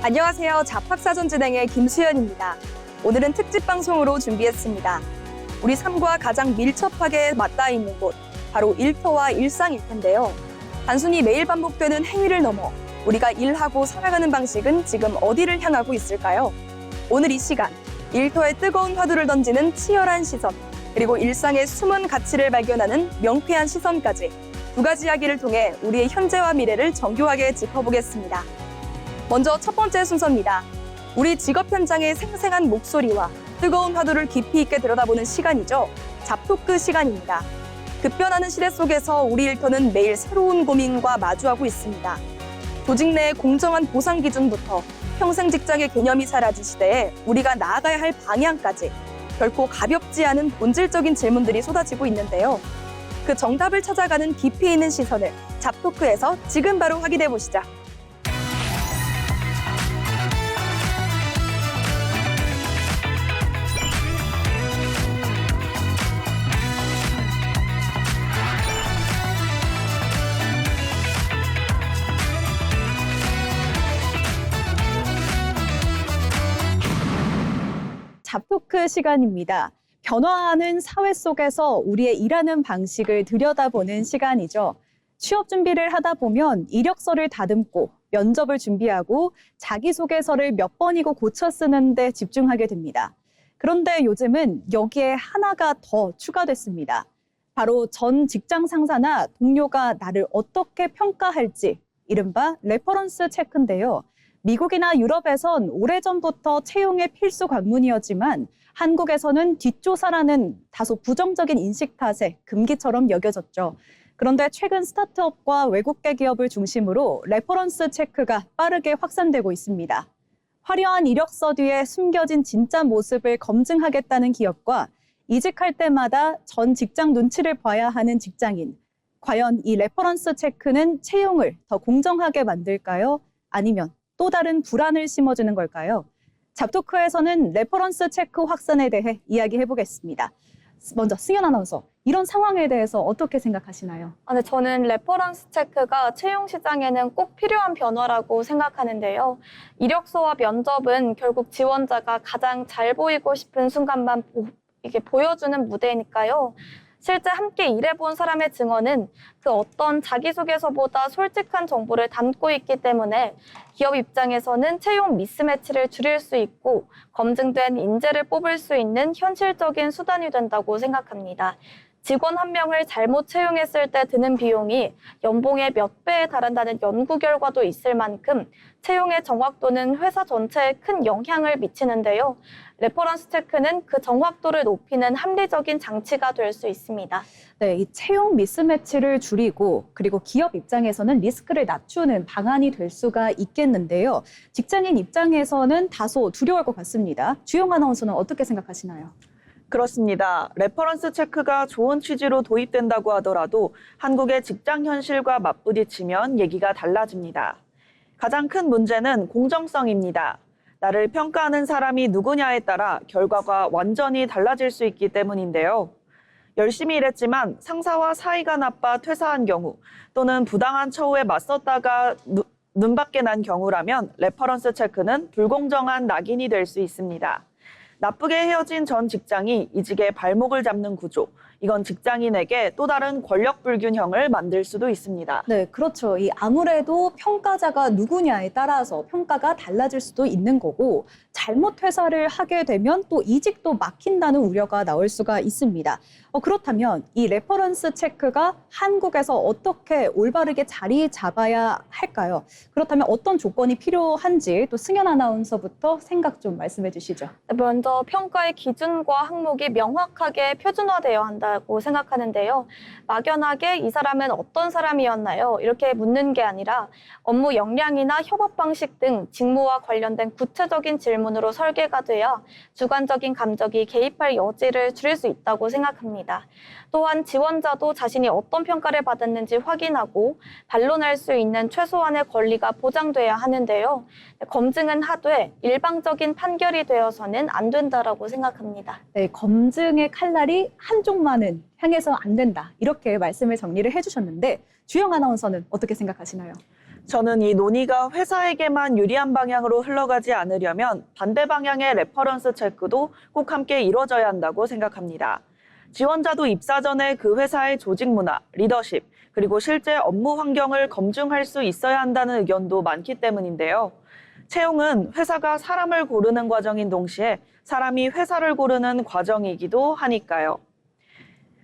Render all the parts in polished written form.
안녕하세요. 잡학사전 진행의 김수연입니다. 오늘은 특집 방송으로 준비했습니다. 우리 삶과 가장 밀접하게 맞닿아 있는 곳, 바로 일터와 일상일 텐데요. 단순히 매일 반복되는 행위를 넘어 우리가 일하고 살아가는 방식은 지금 어디를 향하고 있을까요? 오늘 이 시간, 일터에 뜨거운 화두를 던지는 치열한 시선, 그리고 일상의 숨은 가치를 발견하는 명쾌한 시선까지 두 가지 이야기를 통해 우리의 현재와 미래를 정교하게 짚어보겠습니다. 먼저 첫 번째 순서입니다. 우리 직업 현장의 생생한 목소리와 뜨거운 화두를 깊이 있게 들여다보는 시간이죠. 잡토크 시간입니다. 급변하는 시대 속에서 우리 일터는 매일 새로운 고민과 마주하고 있습니다. 조직 내의 공정한 보상 기준부터 평생 직장의 개념이 사라진 시대에 우리가 나아가야 할 방향까지 결코 가볍지 않은 본질적인 질문들이 쏟아지고 있는데요. 그 정답을 찾아가는 깊이 있는 시선을 잡토크에서 지금 바로 확인해 보시죠. 잡토크 시간입니다. 변화하는 사회 속에서 우리의 일하는 방식을 들여다보는 시간이죠. 취업 준비를 하다 보면 이력서를 다듬고 면접을 준비하고 자기소개서를 몇 번이고 고쳐 쓰는데 집중하게 됩니다. 그런데 요즘은 여기에 하나가 더 추가됐습니다. 바로 전 직장 상사나 동료가 나를 어떻게 평가할지, 이른바 레퍼런스 체크인데요. 미국이나 유럽에선 오래전부터 채용의 필수 관문이었지만 한국에서는 뒷조사라는 다소 부정적인 인식 탓에 금기처럼 여겨졌죠. 그런데 최근 스타트업과 외국계 기업을 중심으로 레퍼런스 체크가 빠르게 확산되고 있습니다. 화려한 이력서 뒤에 숨겨진 진짜 모습을 검증하겠다는 기업과 이직할 때마다 전 직장 눈치를 봐야 하는 직장인. 과연 이 레퍼런스 체크는 채용을 더 공정하게 만들까요? 아니면 또 다른 불안을 심어주는 걸까요? 잡토크에서는 레퍼런스 체크 확산에 대해 이야기해보겠습니다. 먼저 승연 아나운서, 이런 상황에 대해서 어떻게 생각하시나요? 네, 저는 레퍼런스 체크가 채용 시장에는 꼭 필요한 변화라고 생각하는데요. 이력서와 면접은 결국 지원자가 가장 잘 보이고 싶은 순간만 이게 보여주는 무대니까요. 실제 함께 일해본 사람의 증언은 그 어떤 자기소개서보다 솔직한 정보를 담고 있기 때문에 기업 입장에서는 채용 미스매치를 줄일 수 있고 검증된 인재를 뽑을 수 있는 현실적인 수단이 된다고 생각합니다. 직원 한 명을 잘못 채용했을 때 드는 비용이 연봉의 몇 배에 달한다는 연구 결과도 있을 만큼 채용의 정확도는 회사 전체에 큰 영향을 미치는데요. 레퍼런스 체크는 그 정확도를 높이는 합리적인 장치가 될 수 있습니다. 네, 이 채용 미스매치를 줄이고 그리고 기업 입장에서는 리스크를 낮추는 방안이 될 수가 있겠는데요. 직장인 입장에서는 다소 두려울 것 같습니다. 주영 아나운서는 어떻게 생각하시나요? 그렇습니다. 레퍼런스 체크가 좋은 취지로 도입된다고 하더라도 한국의 직장 현실과 맞부딪히면 얘기가 달라집니다. 가장 큰 문제는 공정성입니다. 나를 평가하는 사람이 누구냐에 따라 결과가 완전히 달라질 수 있기 때문인데요. 열심히 일했지만 상사와 사이가 나빠 퇴사한 경우 또는 부당한 처우에 맞섰다가 눈밖에 난 경우라면 레퍼런스 체크는 불공정한 낙인이 될 수 있습니다. 나쁘게 헤어진 전 직장이 이직에 발목을 잡는 구조, 이건 직장인에게 또 다른 권력 불균형을 만들 수도 있습니다. 네, 그렇죠. 아무래도 평가자가 누구냐에 따라서 평가가 달라질 수도 있는 거고 잘못 퇴사를 하게 되면 또 이직도 막힌다는 우려가 나올 수가 있습니다. 그렇다면 이 레퍼런스 체크가 한국에서 어떻게 올바르게 자리 잡아야 할까요? 그렇다면 어떤 조건이 필요한지 또 승연 아나운서부터 생각 좀 말씀해 주시죠. 먼저 평가의 기준과 항목이 명확하게 표준화되어야 한다고 생각하는데요. 막연하게 이 사람은 어떤 사람이었나요? 이렇게 묻는 게 아니라 업무 역량이나 협업 방식 등 직무와 관련된 구체적인 질문으로 설계가 되어 주관적인 감정이 개입할 여지를 줄일 수 있다고 생각합니다. 또한 지원자도 자신이 어떤 평가를 받았는지 확인하고 반론할 수 있는 최소한의 권리가 보장돼야 하는데요. 검증은 하되 일방적인 판결이 되어서는 안 된다라고 생각합니다. 네, 검증의 칼날이 한쪽만은 향해서 안 된다. 이렇게 말씀을 정리를 해주셨는데 주영 아나운서는 어떻게 생각하시나요? 저는 이 논의가 회사에게만 유리한 방향으로 흘러가지 않으려면 반대 방향의 레퍼런스 체크도 꼭 함께 이루어져야 한다고 생각합니다. 지원자도 입사 전에 그 회사의 조직 문화, 리더십, 그리고 실제 업무 환경을 검증할 수 있어야 한다는 의견도 많기 때문인데요. 채용은 회사가 사람을 고르는 과정인 동시에 사람이 회사를 고르는 과정이기도 하니까요.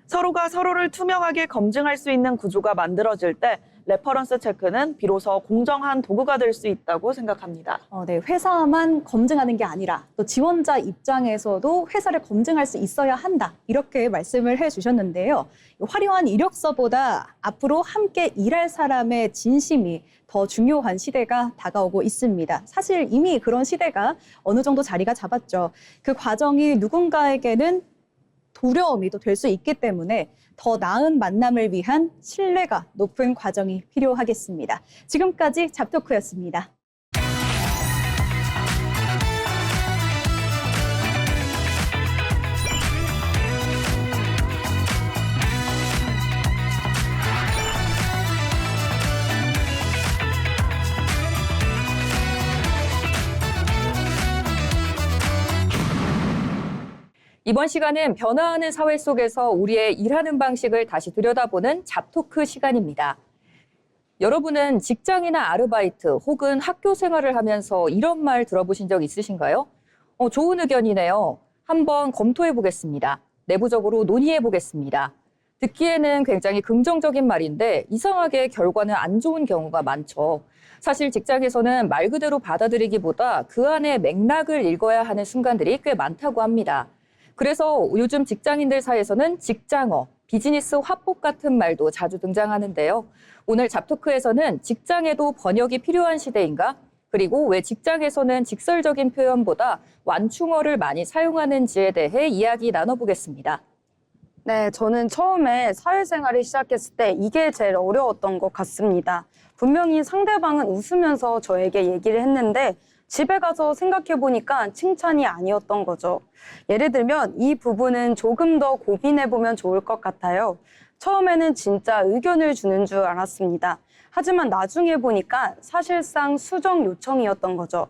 서로가 서로를 투명하게 검증할 수 있는 구조가 만들어질 때 레퍼런스 체크는 비로소 공정한 도구가 될 수 있다고 생각합니다. 네, 회사만 검증하는 게 아니라 또 지원자 입장에서도 회사를 검증할 수 있어야 한다. 이렇게 말씀을 해주셨는데요. 화려한 이력서보다 앞으로 함께 일할 사람의 진심이 더 중요한 시대가 다가오고 있습니다. 사실 이미 그런 시대가 어느 정도 자리가 잡았죠. 그 과정이 누군가에게는 두려움이 또 될 수 있기 때문에 더 나은 만남을 위한 신뢰가 높은 과정이 필요하겠습니다. 지금까지 잡토크였습니다. 이번 시간은 변화하는 사회 속에서 우리의 일하는 방식을 다시 들여다보는 잡토크 시간입니다. 여러분은 직장이나 아르바이트 혹은 학교 생활을 하면서 이런 말 들어보신 적 있으신가요? 좋은 의견이네요. 한번 검토해 보겠습니다. 내부적으로 논의해 보겠습니다. 듣기에는 굉장히 긍정적인 말인데 이상하게 결과는 안 좋은 경우가 많죠. 사실 직장에서는 말 그대로 받아들이기보다 그 안에 맥락을 읽어야 하는 순간들이 꽤 많다고 합니다. 그래서 요즘 직장인들 사이에서는 직장어, 비즈니스 화법 같은 말도 자주 등장하는데요. 오늘 잡토크에서는 직장에도 번역이 필요한 시대인가? 그리고 왜 직장에서는 직설적인 표현보다 완충어를 많이 사용하는지에 대해 이야기 나눠보겠습니다. 네, 저는 처음에 사회생활을 시작했을 때 이게 제일 어려웠던 것 같습니다. 분명히 상대방은 웃으면서 저에게 얘기를 했는데 집에 가서 생각해보니까 칭찬이 아니었던 거죠. 예를 들면 이 부분은 조금 더 고민해보면 좋을 것 같아요. 처음에는 진짜 의견을 주는 줄 알았습니다. 하지만 나중에 보니까 사실상 수정 요청이었던 거죠.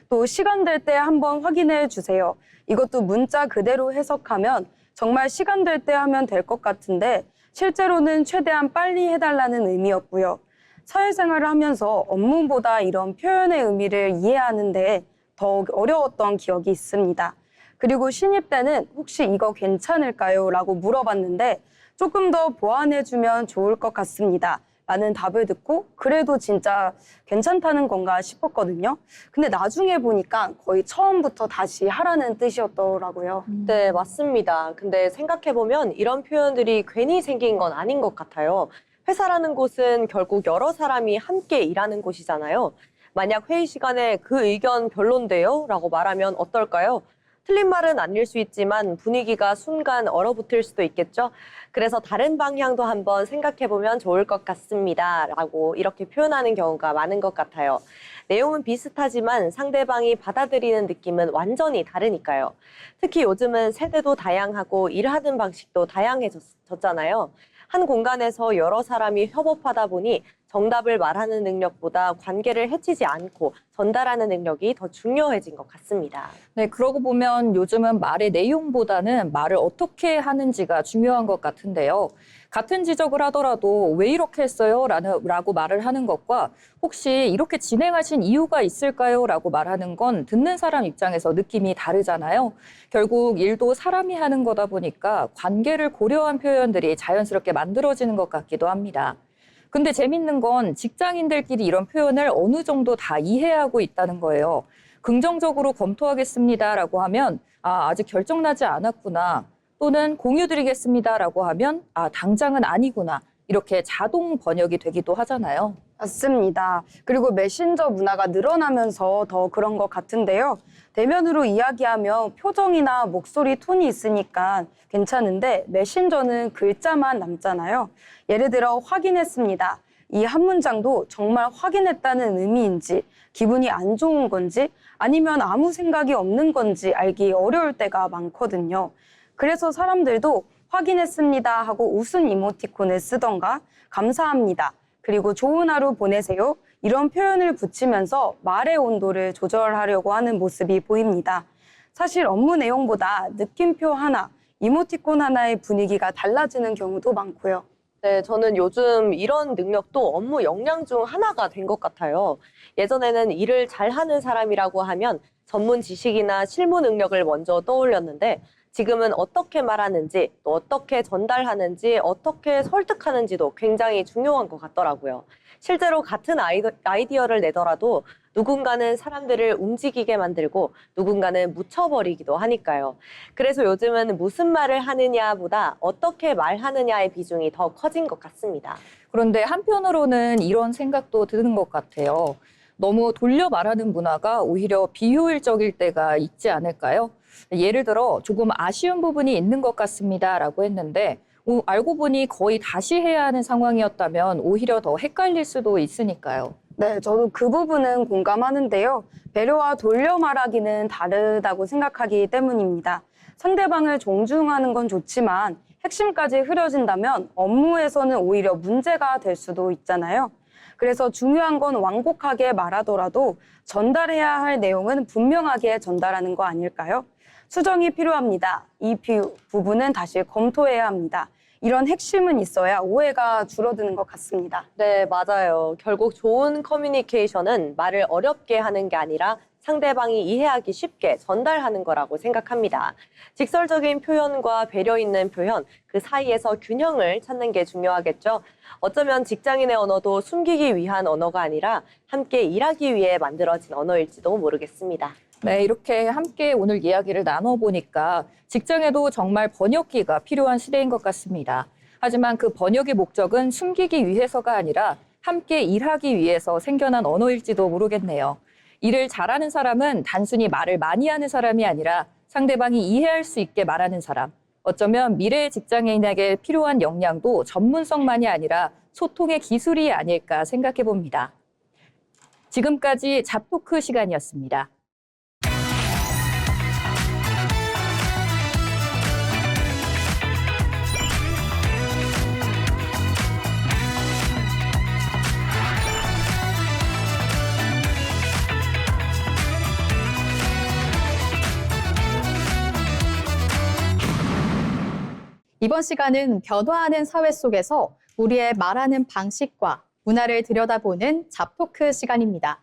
또 시간 될 때 한번 확인해 주세요. 이것도 문자 그대로 해석하면 정말 시간 될 때 하면 될 것 같은데 실제로는 최대한 빨리 해달라는 의미였고요. 사회생활을 하면서 업무보다 이런 표현의 의미를 이해하는데 더 어려웠던 기억이 있습니다. 그리고 신입 때는 혹시 이거 괜찮을까요? 라고 물어봤는데 조금 더 보완해주면 좋을 것 같습니다. 라는 답을 듣고 그래도 진짜 괜찮다는 건가 싶었거든요. 근데 나중에 보니까 거의 처음부터 다시 하라는 뜻이었더라고요. 네, 맞습니다. 근데 생각해보면 이런 표현들이 괜히 생긴 건 아닌 것 같아요. 회사라는 곳은 결국 여러 사람이 함께 일하는 곳이잖아요. 만약 회의 시간에 그 의견 별론데요? 라고 말하면 어떨까요? 틀린 말은 아닐 수 있지만 분위기가 순간 얼어붙을 수도 있겠죠. 그래서 다른 방향도 한번 생각해보면 좋을 것 같습니다. 라고 이렇게 표현하는 경우가 많은 것 같아요. 내용은 비슷하지만 상대방이 받아들이는 느낌은 완전히 다르니까요. 특히 요즘은 세대도 다양하고 일하는 방식도 다양해졌잖아요. 한 공간에서 여러 사람이 협업하다 보니 정답을 말하는 능력보다 관계를 해치지 않고 전달하는 능력이 더 중요해진 것 같습니다. 네, 그러고 보면 요즘은 말의 내용보다는 말을 어떻게 하는지가 중요한 것 같은데요. 같은 지적을 하더라도 왜 이렇게 했어요? 라고 말을 하는 것과 혹시 이렇게 진행하신 이유가 있을까요? 라고 말하는 건 듣는 사람 입장에서 느낌이 다르잖아요. 결국 일도 사람이 하는 거다 보니까 관계를 고려한 표현들이 자연스럽게 만들어지는 것 같기도 합니다. 근데 재밌는 건 직장인들끼리 이런 표현을 어느 정도 다 이해하고 있다는 거예요. 긍정적으로 검토하겠습니다라고 하면 아직 결정나지 않았구나. 또는 공유드리겠습니다라고 하면 당장은 아니구나. 이렇게 자동 번역이 되기도 하잖아요. 맞습니다. 그리고 메신저 문화가 늘어나면서 더 그런 것 같은데요. 대면으로 이야기하면 표정이나 목소리 톤이 있으니까 괜찮은데 메신저는 글자만 남잖아요. 예를 들어 확인했습니다. 이 한 문장도 정말 확인했다는 의미인지 기분이 안 좋은 건지 아니면 아무 생각이 없는 건지 알기 어려울 때가 많거든요. 그래서 사람들도 확인했습니다 하고 웃은 이모티콘을 쓰던가 감사합니다. 그리고 좋은 하루 보내세요. 이런 표현을 붙이면서 말의 온도를 조절하려고 하는 모습이 보입니다. 사실 업무 내용보다 느낌표 하나, 이모티콘 하나의 분위기가 달라지는 경우도 많고요. 네, 저는 요즘 이런 능력도 업무 역량 중 하나가 된 것 같아요. 예전에는 일을 잘하는 사람이라고 하면 전문 지식이나 실무 능력을 먼저 떠올렸는데 지금은 어떻게 말하는지, 또 어떻게 전달하는지, 어떻게 설득하는지도 굉장히 중요한 것 같더라고요. 실제로 같은 아이디어를 내더라도 누군가는 사람들을 움직이게 만들고 누군가는 묻혀버리기도 하니까요. 그래서 요즘은 무슨 말을 하느냐보다 어떻게 말하느냐의 비중이 더 커진 것 같습니다. 그런데 한편으로는 이런 생각도 드는 것 같아요. 너무 돌려 말하는 문화가 오히려 비효율적일 때가 있지 않을까요? 예를 들어 조금 아쉬운 부분이 있는 것 같습니다라고 했는데 알고 보니 거의 다시 해야 하는 상황이었다면 오히려 더 헷갈릴 수도 있으니까요. 네, 저도 그 부분은 공감하는데요. 배려와 돌려 말하기는 다르다고 생각하기 때문입니다. 상대방을 존중하는 건 좋지만 핵심까지 흐려진다면 업무에서는 오히려 문제가 될 수도 있잖아요. 그래서 중요한 건 완곡하게 말하더라도 전달해야 할 내용은 분명하게 전달하는 거 아닐까요? 수정이 필요합니다. 이 부분은 다시 검토해야 합니다. 이런 핵심은 있어야 오해가 줄어드는 것 같습니다. 네, 맞아요. 결국 좋은 커뮤니케이션은 말을 어렵게 하는 게 아니라 상대방이 이해하기 쉽게 전달하는 거라고 생각합니다. 직설적인 표현과 배려 있는 표현, 그 사이에서 균형을 찾는 게 중요하겠죠. 어쩌면 직장인의 언어도 숨기기 위한 언어가 아니라 함께 일하기 위해 만들어진 언어일지도 모르겠습니다. 네, 이렇게 함께 오늘 이야기를 나눠보니까 직장에도 정말 번역기가 필요한 시대인 것 같습니다. 하지만 그 번역의 목적은 숨기기 위해서가 아니라 함께 일하기 위해서 생겨난 언어일지도 모르겠네요. 일을 잘하는 사람은 단순히 말을 많이 하는 사람이 아니라 상대방이 이해할 수 있게 말하는 사람. 어쩌면 미래의 직장인에게 필요한 역량도 전문성만이 아니라 소통의 기술이 아닐까 생각해 봅니다. 지금까지 잡토크 시간이었습니다. 이번 시간은 변화하는 사회 속에서 우리의 말하는 방식과 문화를 들여다보는 잡토크 시간입니다.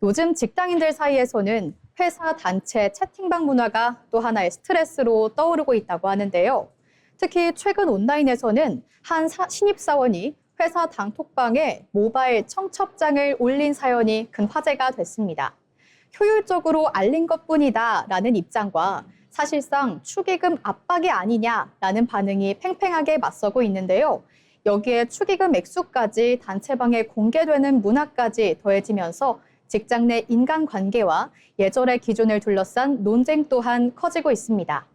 요즘 직장인들 사이에서는 회사 단체 채팅방 문화가 또 하나의 스트레스로 떠오르고 있다고 하는데요. 특히 최근 온라인에서는 한 신입사원이 회사 단톡방에 모바일 청첩장을 올린 사연이 큰 화제가 됐습니다. 효율적으로 알린 것뿐이다 라는 입장과 사실상 축의금 압박이 아니냐라는 반응이 팽팽하게 맞서고 있는데요. 여기에 축의금 액수까지 단체방에 공개되는 문화까지 더해지면서 직장 내 인간관계와 예절의 기준을 둘러싼 논쟁 또한 커지고 있습니다.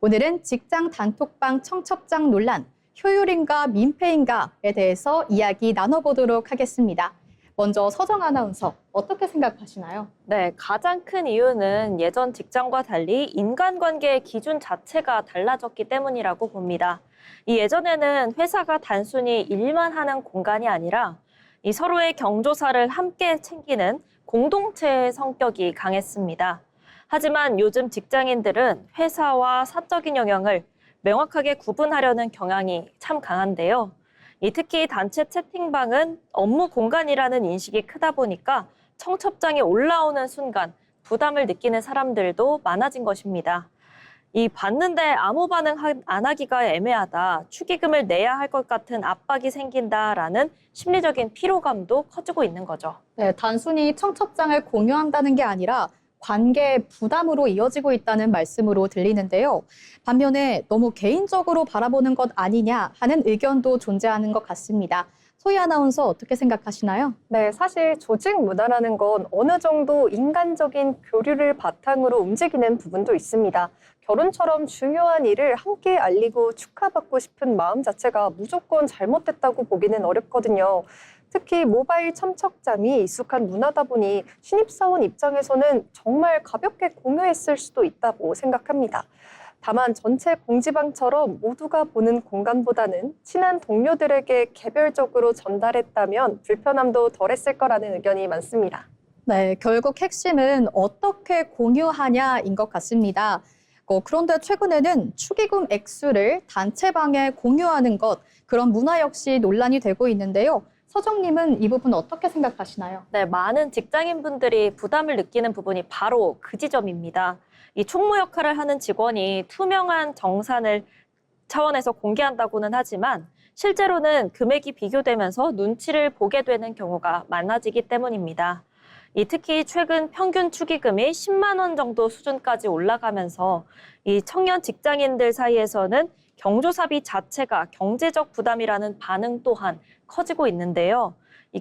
오늘은 직장 단톡방 청첩장 논란, 효율인가 민폐인가에 대해서 이야기 나눠보도록 하겠습니다. 먼저 서정 아나운서, 어떻게 생각하시나요? 네, 가장 큰 이유는 예전 직장과 달리 인간관계의 기준 자체가 달라졌기 때문이라고 봅니다. 이 예전에는 회사가 단순히 일만 하는 공간이 아니라 이 서로의 경조사를 함께 챙기는 공동체의 성격이 강했습니다. 하지만 요즘 직장인들은 회사와 사적인 영역을 명확하게 구분하려는 경향이 참 강한데요. 특히 단체 채팅방은 업무 공간이라는 인식이 크다 보니까 청첩장이 올라오는 순간 부담을 느끼는 사람들도 많아진 것입니다. 봤는데 아무 반응 안 하기가 애매하다, 축의금을 내야 할 것 같은 압박이 생긴다라는 심리적인 피로감도 커지고 있는 거죠. 네, 단순히 청첩장을 공유한다는 게 아니라 관계 부담으로 이어지고 있다는 말씀으로 들리는데요. 반면에 너무 개인적으로 바라보는 것 아니냐 하는 의견도 존재하는 것 같습니다. 소희 아나운서 어떻게 생각하시나요? 네, 사실 조직 문화라는 건 어느 정도 인간적인 교류를 바탕으로 움직이는 부분도 있습니다. 결혼처럼 중요한 일을 함께 알리고 축하받고 싶은 마음 자체가 무조건 잘못됐다고 보기는 어렵거든요. 특히 모바일 청첩장이 익숙한 문화다 보니 신입사원 입장에서는 정말 가볍게 공유했을 수도 있다고 생각합니다. 다만 전체 공지방처럼 모두가 보는 공간보다는 친한 동료들에게 개별적으로 전달했다면 불편함도 덜했을 거라는 의견이 많습니다. 네, 결국 핵심은 어떻게 공유하냐인 것 같습니다. 그런데 최근에는 축의금 액수를 단체방에 공유하는 것, 그런 문화 역시 논란이 되고 있는데요. 서정님은 이 부분 어떻게 생각하시나요? 네, 많은 직장인분들이 부담을 느끼는 부분이 바로 그 지점입니다. 이 총무 역할을 하는 직원이 투명한 정산을 차원에서 공개한다고는 하지만 실제로는 금액이 비교되면서 눈치를 보게 되는 경우가 많아지기 때문입니다. 특히 최근 평균 축의금이 10만 원 정도 수준까지 올라가면서 이 청년 직장인들 사이에서는 경조사비 자체가 경제적 부담이라는 반응 또한 커지고 있는데요.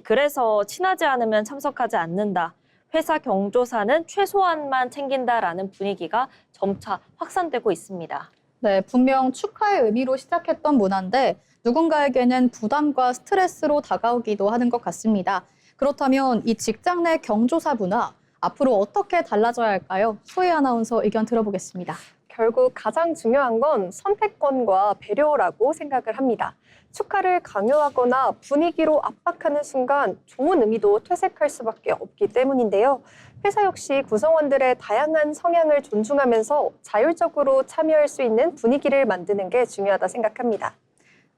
그래서 친하지 않으면 참석하지 않는다. 회사 경조사는 최소한만 챙긴다라는 분위기가 점차 확산되고 있습니다. 네, 분명 축하의 의미로 시작했던 문화인데 누군가에게는 부담과 스트레스로 다가오기도 하는 것 같습니다. 그렇다면 이 직장 내 경조사 문화 앞으로 어떻게 달라져야 할까요? 소희 아나운서 의견 들어보겠습니다. 결국 가장 중요한 건 선택권과 배려라고 생각을 합니다. 축하를 강요하거나 분위기로 압박하는 순간 좋은 의미도 퇴색할 수밖에 없기 때문인데요. 회사 역시 구성원들의 다양한 성향을 존중하면서 자율적으로 참여할 수 있는 분위기를 만드는 게 중요하다 생각합니다.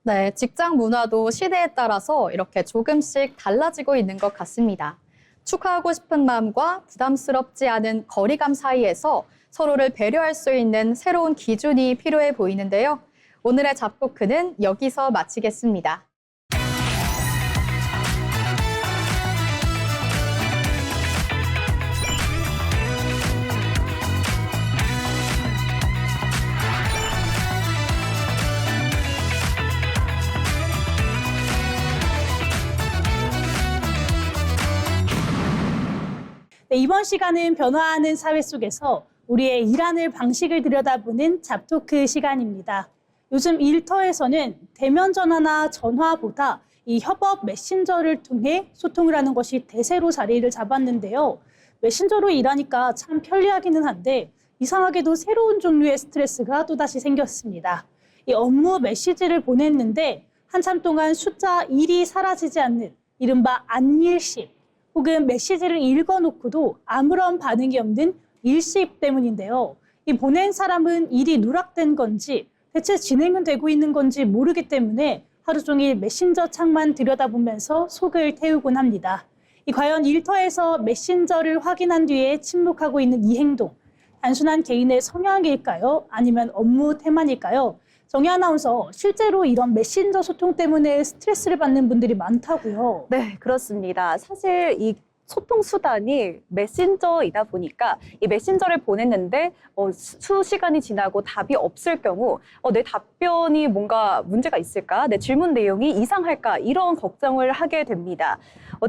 네, 직장 문화도 시대에 따라서 이렇게 조금씩 달라지고 있는 것 같습니다. 축하하고 싶은 마음과 부담스럽지 않은 거리감 사이에서 서로를 배려할 수 있는 새로운 기준이 필요해 보이는데요. 오늘의 잡토크는 여기서 마치겠습니다. 네, 이번 시간은 변화하는 사회 속에서 우리의 일하는 방식을 들여다보는 잡토크 시간입니다. 요즘 일터에서는 대면 전화나 전화보다 이 협업 메신저를 통해 소통을 하는 것이 대세로 자리를 잡았는데요. 메신저로 일하니까 참 편리하기는 한데 이상하게도 새로운 종류의 스트레스가 또다시 생겼습니다. 이 업무 메시지를 보냈는데 한참 동안 숫자 1이 사라지지 않는 이른바 안일십, 혹은 메시지를 읽어놓고도 아무런 반응이 없는 일십 때문인데요. 이 보낸 사람은 일이 누락된 건지 대체 진행은 되고 있는 건지 모르기 때문에 하루 종일 메신저 창만 들여다보면서 속을 태우곤 합니다. 과연 일터에서 메신저를 확인한 뒤에 침묵하고 있는 이 행동, 단순한 개인의 성향일까요? 아니면 업무 태만일까요? 정희 아나운서, 실제로 이런 메신저 소통 때문에 스트레스를 받는 분들이 많다고요? 네, 그렇습니다. 사실 이 소통 수단이 메신저이다 보니까 이 메신저를 보냈는데 수시간이 지나고 답이 없을 경우 내 답변이 뭔가 문제가 있을까? 내 질문 내용이 이상할까? 이런 걱정을 하게 됩니다.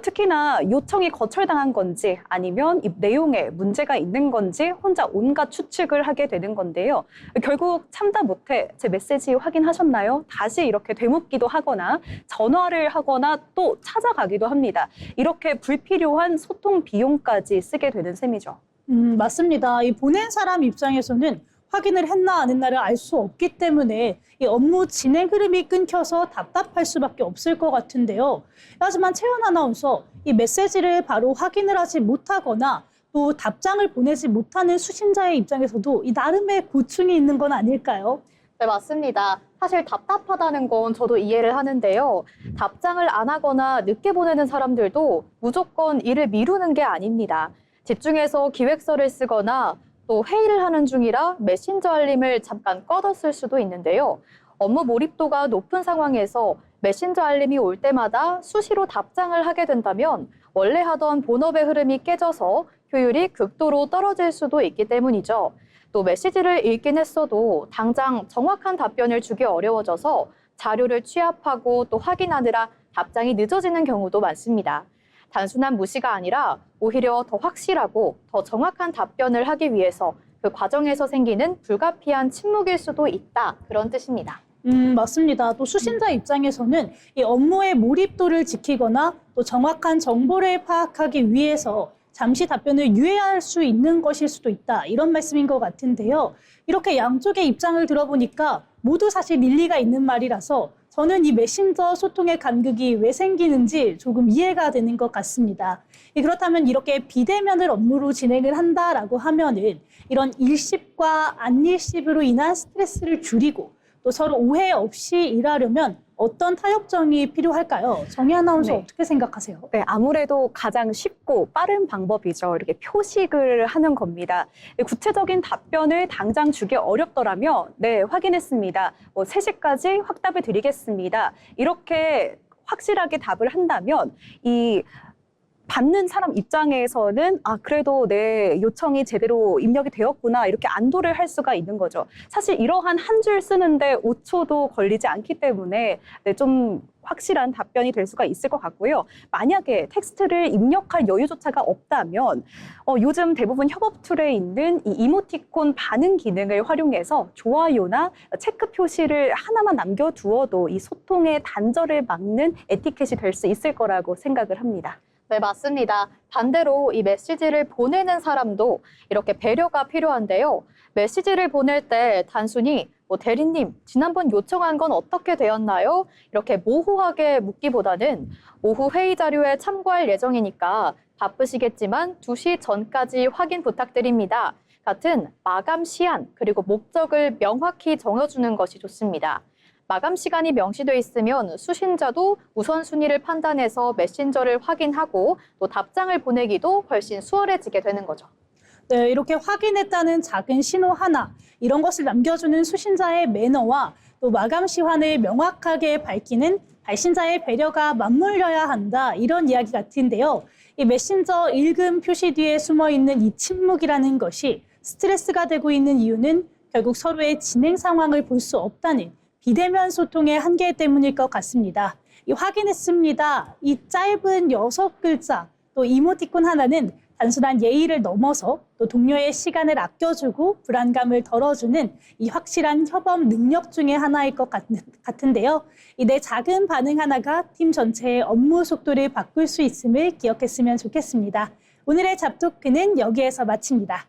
특히나 요청이 거절당한 건지 아니면 이 내용에 문제가 있는 건지 혼자 온갖 추측을 하게 되는 건데요. 결국 참다 못해 제 메시지 확인하셨나요? 다시 이렇게 되묻기도 하거나 전화를 하거나 또 찾아가기도 합니다. 이렇게 불필요한 소통 비용까지 쓰게 되는 셈이죠. 맞습니다. 이 보낸 사람 입장에서는 확인을 했나 안 했나를 알 수 없기 때문에 이 업무 진행 흐름이 끊겨서 답답할 수밖에 없을 것 같은데요. 하지만 채연 아나운서, 이 메시지를 바로 확인을 하지 못하거나 또 답장을 보내지 못하는 수신자의 입장에서도 이 나름의 고충이 있는 건 아닐까요? 네, 맞습니다. 사실 답답하다는 건 저도 이해를 하는데요. 답장을 안 하거나 늦게 보내는 사람들도 무조건 일을 미루는 게 아닙니다. 집중해서 기획서를 쓰거나 또 회의를 하는 중이라 메신저 알림을 잠깐 꺼뒀을 수도 있는데요. 업무 몰입도가 높은 상황에서 메신저 알림이 올 때마다 수시로 답장을 하게 된다면 원래 하던 본업의 흐름이 깨져서 효율이 극도로 떨어질 수도 있기 때문이죠. 또 메시지를 읽긴 했어도 당장 정확한 답변을 주기 어려워져서 자료를 취합하고 또 확인하느라 답장이 늦어지는 경우도 많습니다. 단순한 무시가 아니라 오히려 더 확실하고 더 정확한 답변을 하기 위해서 그 과정에서 생기는 불가피한 침묵일 수도 있다, 그런 뜻입니다. 맞습니다. 또 수신자 입장에서는 이 업무의 몰입도를 지키거나 또 정확한 정보를 파악하기 위해서 잠시 답변을 유예할 수 있는 것일 수도 있다. 이런 말씀인 것 같은데요. 이렇게 양쪽의 입장을 들어보니까 모두 사실 일리가 있는 말이라서 저는 이 메신저 소통의 간극이 왜 생기는지 조금 이해가 되는 것 같습니다. 그렇다면 이렇게 비대면을 업무로 진행을 한다라고 하면은 이런 일십과 안일십으로 인한 스트레스를 줄이고 또 서로 오해 없이 일하려면 어떤 타협점이 필요할까요? 정희 아나운서 네. 어떻게 생각하세요? 네, 아무래도 가장 쉽고 빠른 방법이죠. 이렇게 표식을 하는 겁니다. 구체적인 답변을 당장 주기 어렵더라면, 네, 확인했습니다. 3시까지 확답을 드리겠습니다. 이렇게 확실하게 답을 한다면, 이 받는 사람 입장에서는 그래도 내 요청이 제대로 입력이 되었구나 이렇게 안도를 할 수가 있는 거죠. 사실 이러한 한 줄 쓰는데 5초도 걸리지 않기 때문에 좀 확실한 답변이 될 수가 있을 것 같고요. 만약에 텍스트를 입력할 여유조차가 없다면 요즘 대부분 협업 툴에 있는 이 이모티콘 반응 기능을 활용해서 좋아요나 체크 표시를 하나만 남겨두어도 이 소통의 단절을 막는 에티켓이 될 수 있을 거라고 생각을 합니다. 네, 맞습니다. 반대로 이 메시지를 보내는 사람도 이렇게 배려가 필요한데요. 메시지를 보낼 때 단순히 대리님, 지난번 요청한 건 어떻게 되었나요? 이렇게 모호하게 묻기보다는 오후 회의 자료에 참고할 예정이니까 바쁘시겠지만 2시 전까지 확인 부탁드립니다. 같은 마감 시한 그리고 목적을 명확히 정해주는 것이 좋습니다. 마감 시간이 명시돼 있으면 수신자도 우선순위를 판단해서 메신저를 확인하고 또 답장을 보내기도 훨씬 수월해지게 되는 거죠. 네, 이렇게 확인했다는 작은 신호 하나, 이런 것을 남겨주는 수신자의 매너와 또 마감 시간을 명확하게 밝히는 발신자의 배려가 맞물려야 한다, 이런 이야기 같은데요. 이 메신저 읽음 표시 뒤에 숨어있는 이 침묵이라는 것이 스트레스가 되고 있는 이유는 결국 서로의 진행 상황을 볼 수 없다는 비대면 소통의 한계 때문일 것 같습니다. 확인했습니다. 이 짧은 6글자, 또 이모티콘 하나는 단순한 예의를 넘어서 또 동료의 시간을 아껴주고 불안감을 덜어주는 이 확실한 협업 능력 중에 하나일 것 같은데요. 이 내 작은 반응 하나가 팀 전체의 업무 속도를 바꿀 수 있음을 기억했으면 좋겠습니다. 오늘의 잡토크는 여기에서 마칩니다.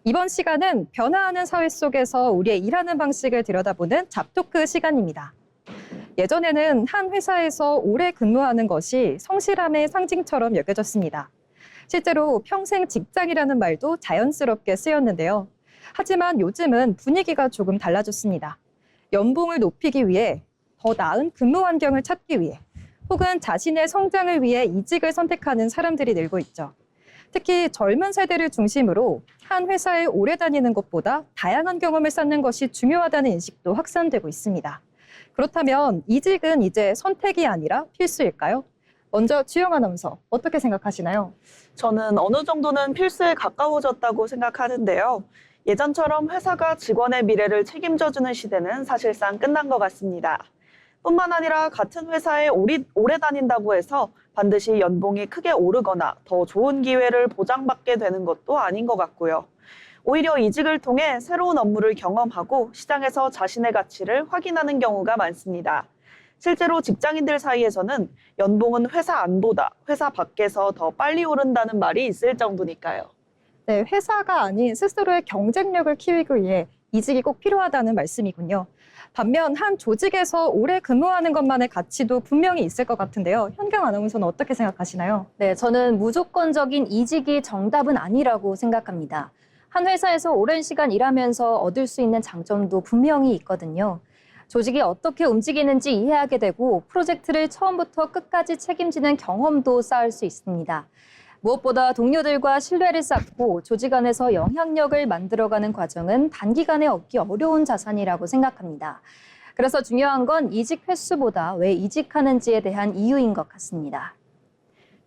이번 시간은 변화하는 사회 속에서 우리의 일하는 방식을 들여다보는 잡토크 시간입니다. 예전에는 한 회사에서 오래 근무하는 것이 성실함의 상징처럼 여겨졌습니다. 실제로 평생 직장이라는 말도 자연스럽게 쓰였는데요. 하지만 요즘은 분위기가 조금 달라졌습니다. 연봉을 높이기 위해, 더 나은 근무 환경을 찾기 위해, 혹은 자신의 성장을 위해 이직을 선택하는 사람들이 늘고 있죠. 특히 젊은 세대를 중심으로 한 회사에 오래 다니는 것보다 다양한 경험을 쌓는 것이 중요하다는 인식도 확산되고 있습니다. 그렇다면 이직은 이제 선택이 아니라 필수일까요? 먼저 주영 아나운서, 어떻게 생각하시나요? 저는 어느 정도는 필수에 가까워졌다고 생각하는데요. 예전처럼 회사가 직원의 미래를 책임져주는 시대는 사실상 끝난 것 같습니다. 뿐만 아니라 같은 회사에 오래 다닌다고 해서 반드시 연봉이 크게 오르거나 더 좋은 기회를 보장받게 되는 것도 아닌 것 같고요. 오히려 이직을 통해 새로운 업무를 경험하고 시장에서 자신의 가치를 확인하는 경우가 많습니다. 실제로 직장인들 사이에서는 연봉은 회사 안보다 회사 밖에서 더 빨리 오른다는 말이 있을 정도니까요. 네, 회사가 아닌 스스로의 경쟁력을 키우기 위해 이직이 꼭 필요하다는 말씀이군요. 반면 한 조직에서 오래 근무하는 것만의 가치도 분명히 있을 것 같은데요. 현경 아나운서는 어떻게 생각하시나요? 네, 저는 무조건적인 이직이 정답은 아니라고 생각합니다. 한 회사에서 오랜 시간 일하면서 얻을 수 있는 장점도 분명히 있거든요. 조직이 어떻게 움직이는지 이해하게 되고 프로젝트를 처음부터 끝까지 책임지는 경험도 쌓을 수 있습니다. 무엇보다 동료들과 신뢰를 쌓고 조직 안에서 영향력을 만들어가는 과정은 단기간에 얻기 어려운 자산이라고 생각합니다. 그래서 중요한 건 이직 횟수보다 왜 이직하는지에 대한 이유인 것 같습니다.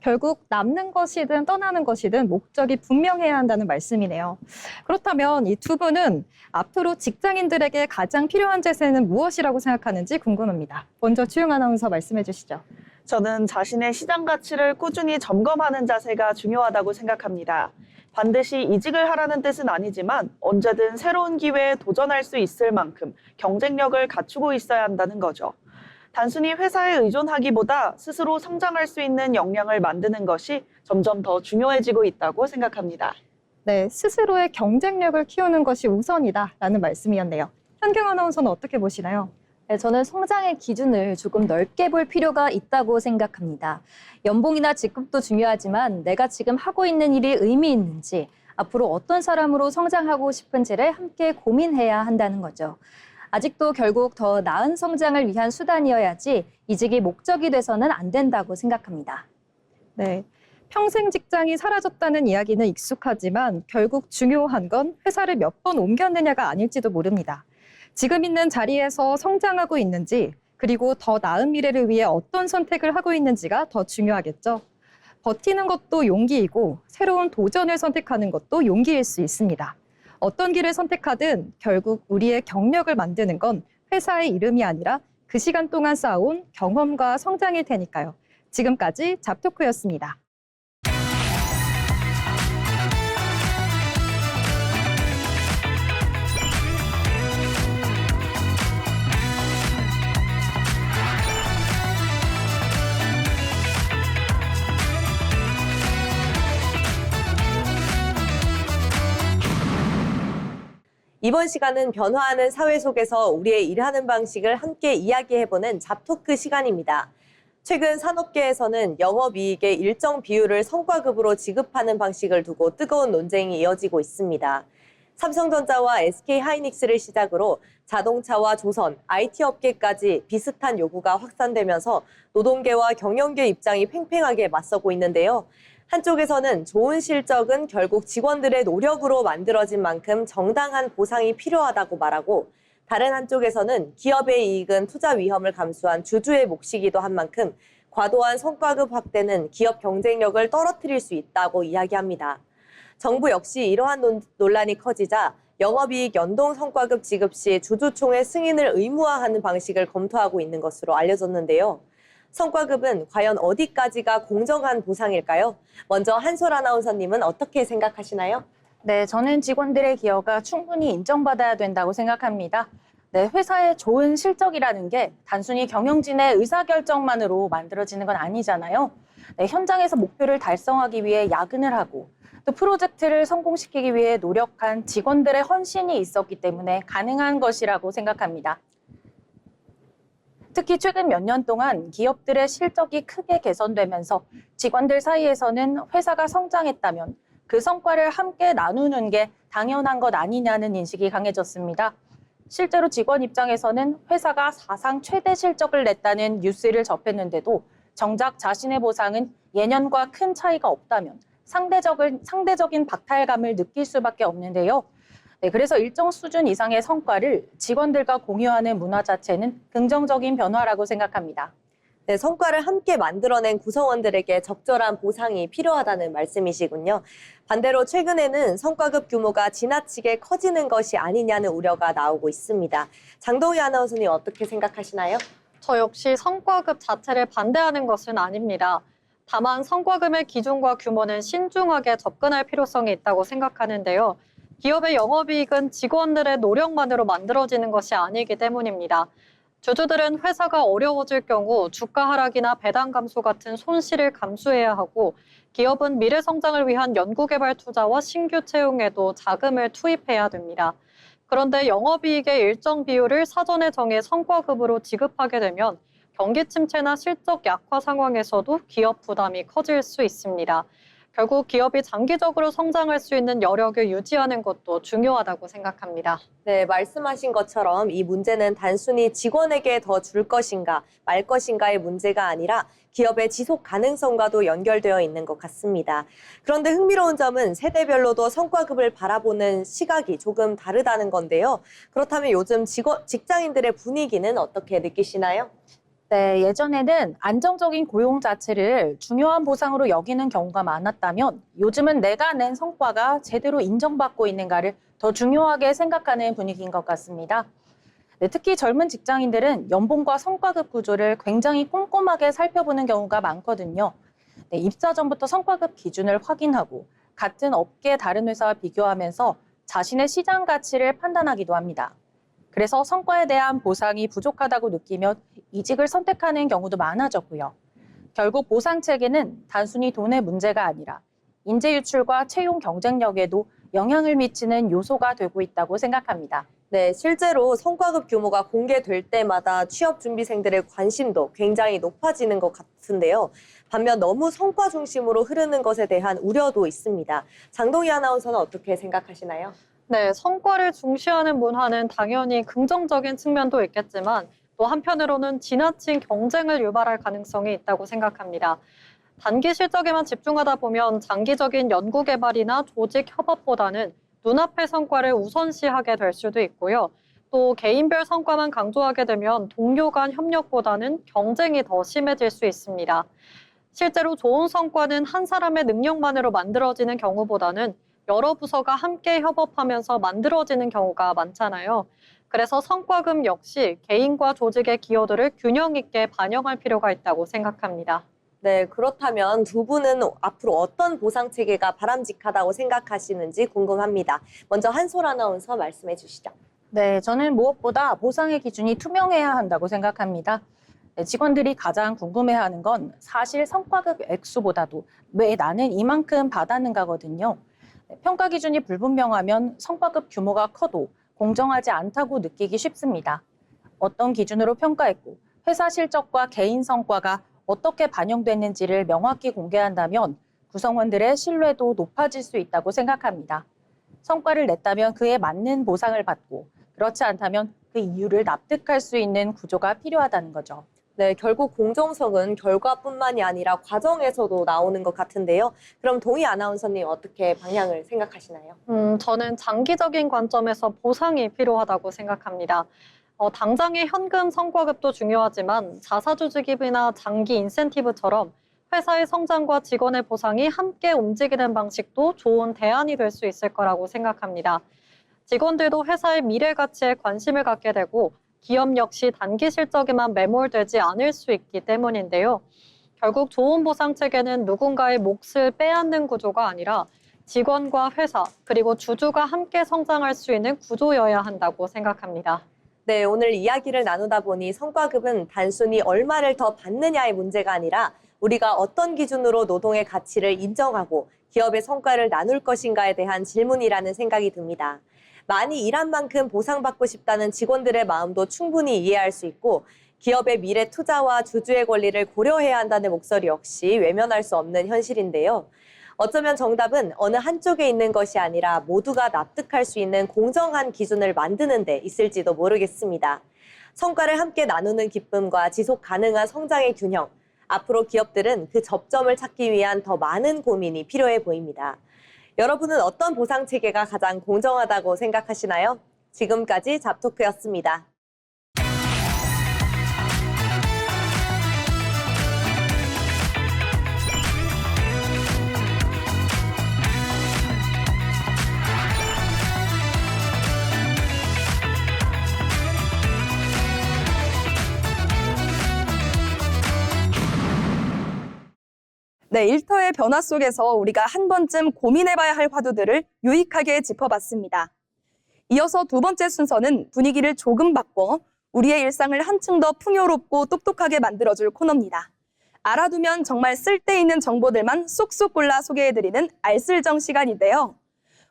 결국 남는 것이든 떠나는 것이든 목적이 분명해야 한다는 말씀이네요. 그렇다면 이 두 분은 앞으로 직장인들에게 가장 필요한 제세는 무엇이라고 생각하는지 궁금합니다. 먼저 주영 아나운서 말씀해 주시죠. 저는 자신의 시장 가치를 꾸준히 점검하는 자세가 중요하다고 생각합니다. 반드시 이직을 하라는 뜻은 아니지만 언제든 새로운 기회에 도전할 수 있을 만큼 경쟁력을 갖추고 있어야 한다는 거죠. 단순히 회사에 의존하기보다 스스로 성장할 수 있는 역량을 만드는 것이 점점 더 중요해지고 있다고 생각합니다. 네, 스스로의 경쟁력을 키우는 것이 우선이다라는 말씀이었네요. 현경 아나운서는 어떻게 보시나요? 네, 저는 성장의 기준을 조금 넓게 볼 필요가 있다고 생각합니다. 연봉이나 직급도 중요하지만 내가 지금 하고 있는 일이 의미 있는지, 앞으로 어떤 사람으로 성장하고 싶은지를 함께 고민해야 한다는 거죠. 아직도 결국 더 나은 성장을 위한 수단이어야지 이직이 목적이 돼서는 안 된다고 생각합니다. 네, 평생 직장이 사라졌다는 이야기는 익숙하지만 결국 중요한 건 회사를 몇 번 옮겼느냐가 아닐지도 모릅니다. 지금 있는 자리에서 성장하고 있는지, 그리고 더 나은 미래를 위해 어떤 선택을 하고 있는지가 더 중요하겠죠. 버티는 것도 용기이고 새로운 도전을 선택하는 것도 용기일 수 있습니다. 어떤 길을 선택하든 결국 우리의 경력을 만드는 건 회사의 이름이 아니라 그 시간 동안 쌓아온 경험과 성장일 테니까요. 지금까지 잡토크였습니다. 이번 시간은 변화하는 사회 속에서 우리의 일하는 방식을 함께 이야기해보는 잡토크 시간입니다. 최근 산업계에서는 영업이익의 일정 비율을 성과급으로 지급하는 방식을 두고 뜨거운 논쟁이 이어지고 있습니다. 삼성전자와 SK하이닉스를 시작으로 자동차와 조선, IT 업계까지 비슷한 요구가 확산되면서 노동계와 경영계 입장이 팽팽하게 맞서고 있는데요. 한쪽에서는 좋은 실적은 결국 직원들의 노력으로 만들어진 만큼 정당한 보상이 필요하다고 말하고, 다른 한쪽에서는 기업의 이익은 투자 위험을 감수한 주주의 몫이기도 한 만큼 과도한 성과급 확대는 기업 경쟁력을 떨어뜨릴 수 있다고 이야기합니다. 정부 역시 이러한 논란이 커지자 영업이익 연동 성과급 지급 시 주주총회 승인을 의무화하는 방식을 검토하고 있는 것으로 알려졌는데요. 성과급은 과연 어디까지가 공정한 보상일까요? 먼저 한솔 아나운서님은 어떻게 생각하시나요? 네, 저는 직원들의 기여가 충분히 인정받아야 된다고 생각합니다. 네, 회사의 좋은 실적이라는 게 단순히 경영진의 의사결정만으로 만들어지는 건 아니잖아요. 네, 현장에서 목표를 달성하기 위해 야근을 하고 또 프로젝트를 성공시키기 위해 노력한 직원들의 헌신이 있었기 때문에 가능한 것이라고 생각합니다. 특히 최근 몇 년 동안 기업들의 실적이 크게 개선되면서 직원들 사이에서는 회사가 성장했다면 그 성과를 함께 나누는 게 당연한 것 아니냐는 인식이 강해졌습니다. 실제로 직원 입장에서는 회사가 사상 최대 실적을 냈다는 뉴스를 접했는데도 정작 자신의 보상은 예년과 큰 차이가 없다면 상대적인 박탈감을 느낄 수밖에 없는데요. 네, 그래서 일정 수준 이상의 성과를 직원들과 공유하는 문화 자체는 긍정적인 변화라고 생각합니다. 네, 성과를 함께 만들어낸 구성원들에게 적절한 보상이 필요하다는 말씀이시군요. 반대로 최근에는 성과급 규모가 지나치게 커지는 것이 아니냐는 우려가 나오고 있습니다. 장동희 아나운서님 어떻게 생각하시나요? 저 역시 성과급 자체를 반대하는 것은 아닙니다. 다만 성과급의 기준과 규모는 신중하게 접근할 필요성이 있다고 생각하는데요. 기업의 영업이익은 직원들의 노력만으로 만들어지는 것이 아니기 때문입니다. 주주들은 회사가 어려워질 경우 주가 하락이나 배당 감소 같은 손실을 감수해야 하고, 기업은 미래 성장을 위한 연구개발 투자와 신규 채용에도 자금을 투입해야 됩니다. 그런데 영업이익의 일정 비율을 사전에 정해 성과급으로 지급하게 되면 경기 침체나 실적 약화 상황에서도 기업 부담이 커질 수 있습니다. 결국 기업이 장기적으로 성장할 수 있는 여력을 유지하는 것도 중요하다고 생각합니다. 네, 말씀하신 것처럼 이 문제는 단순히 직원에게 더 줄 것인가 말 것인가의 문제가 아니라 기업의 지속 가능성과도 연결되어 있는 것 같습니다. 그런데 흥미로운 점은 세대별로도 성과급을 바라보는 시각이 조금 다르다는 건데요. 그렇다면 요즘 직장인들의 분위기는 어떻게 느끼시나요? 네, 예전에는 안정적인 고용 자체를 중요한 보상으로 여기는 경우가 많았다면 요즘은 내가 낸 성과가 제대로 인정받고 있는가를 더 중요하게 생각하는 분위기인 것 같습니다. 네, 특히 젊은 직장인들은 연봉과 성과급 구조를 굉장히 꼼꼼하게 살펴보는 경우가 많거든요. 네, 입사 전부터 성과급 기준을 확인하고 같은 업계 다른 회사와 비교하면서 자신의 시장 가치를 판단하기도 합니다. 그래서 성과에 대한 보상이 부족하다고 느끼면 이직을 선택하는 경우도 많아졌고요. 결국 보상 체계는 단순히 돈의 문제가 아니라 인재 유출과 채용 경쟁력에도 영향을 미치는 요소가 되고 있다고 생각합니다. 네, 실제로 성과급 규모가 공개될 때마다 취업 준비생들의 관심도 굉장히 높아지는 것 같은데요. 반면 너무 성과 중심으로 흐르는 것에 대한 우려도 있습니다. 장동희 아나운서는 어떻게 생각하시나요? 네, 성과를 중시하는 문화는 당연히 긍정적인 측면도 있겠지만 또 한편으로는 지나친 경쟁을 유발할 가능성이 있다고 생각합니다. 단기 실적에만 집중하다 보면 장기적인 연구 개발이나 조직 협업보다는 눈앞의 성과를 우선시하게 될 수도 있고요. 또 개인별 성과만 강조하게 되면 동료 간 협력보다는 경쟁이 더 심해질 수 있습니다. 실제로 좋은 성과는 한 사람의 능력만으로 만들어지는 경우보다는 여러 부서가 함께 협업하면서 만들어지는 경우가 많잖아요. 그래서 성과급 역시 개인과 조직의 기여도를 균형 있게 반영할 필요가 있다고 생각합니다. 네, 그렇다면 두 분은 앞으로 어떤 보상 체계가 바람직하다고 생각하시는지 궁금합니다. 먼저 한솔 아나운서 말씀해 주시죠. 네, 저는 무엇보다 보상의 기준이 투명해야 한다고 생각합니다. 네, 직원들이 가장 궁금해하는 건 사실 성과급 액수보다도 왜 나는 이만큼 받았는가거든요. 네, 평가 기준이 불분명하면 성과급 규모가 커도 공정하지 않다고 느끼기 쉽습니다. 어떤 기준으로 평가했고 회사 실적과 개인 성과가 어떻게 반영됐는지를 명확히 공개한다면 구성원들의 신뢰도 높아질 수 있다고 생각합니다. 성과를 냈다면 그에 맞는 보상을 받고 그렇지 않다면 그 이유를 납득할 수 있는 구조가 필요하다는 거죠. 네, 결국 공정성은 결과뿐만이 아니라 과정에서도 나오는 것 같은데요. 그럼 동희 아나운서님 어떻게 방향을 생각하시나요? 저는 장기적인 관점에서 보상이 필요하다고 생각합니다. 당장의 현금 성과급도 중요하지만 자사주주기금이나 장기 인센티브처럼 회사의 성장과 직원의 보상이 함께 움직이는 방식도 좋은 대안이 될 수 있을 거라고 생각합니다. 직원들도 회사의 미래 가치에 관심을 갖게 되고 기업 역시 단기 실적에만 매몰되지 않을 수 있기 때문인데요. 결국 좋은 보상 체계는 누군가의 몫을 빼앗는 구조가 아니라 직원과 회사 그리고 주주가 함께 성장할 수 있는 구조여야 한다고 생각합니다. 네, 오늘 이야기를 나누다 보니 성과급은 단순히 얼마를 더 받느냐의 문제가 아니라 우리가 어떤 기준으로 노동의 가치를 인정하고 기업의 성과를 나눌 것인가에 대한 질문이라는 생각이 듭니다. 많이 일한 만큼 보상받고 싶다는 직원들의 마음도 충분히 이해할 수 있고 기업의 미래 투자와 주주의 권리를 고려해야 한다는 목소리 역시 외면할 수 없는 현실인데요. 어쩌면 정답은 어느 한쪽에 있는 것이 아니라 모두가 납득할 수 있는 공정한 기준을 만드는 데 있을지도 모르겠습니다. 성과를 함께 나누는 기쁨과 지속 가능한 성장의 균형. 앞으로 기업들은 그 접점을 찾기 위한 더 많은 고민이 필요해 보입니다. 여러분은 어떤 보상 체계가 가장 공정하다고 생각하시나요? 지금까지 잡토크였습니다. 네, 일터의 변화 속에서 우리가 한 번쯤 고민해봐야 할 화두들을 유익하게 짚어봤습니다. 이어서 두 번째 순서는 분위기를 조금 바꿔 우리의 일상을 한층 더 풍요롭고 똑똑하게 만들어줄 코너입니다. 알아두면 정말 쓸데있는 정보들만 쏙쏙 골라 소개해드리는 알쓸정 시간인데요.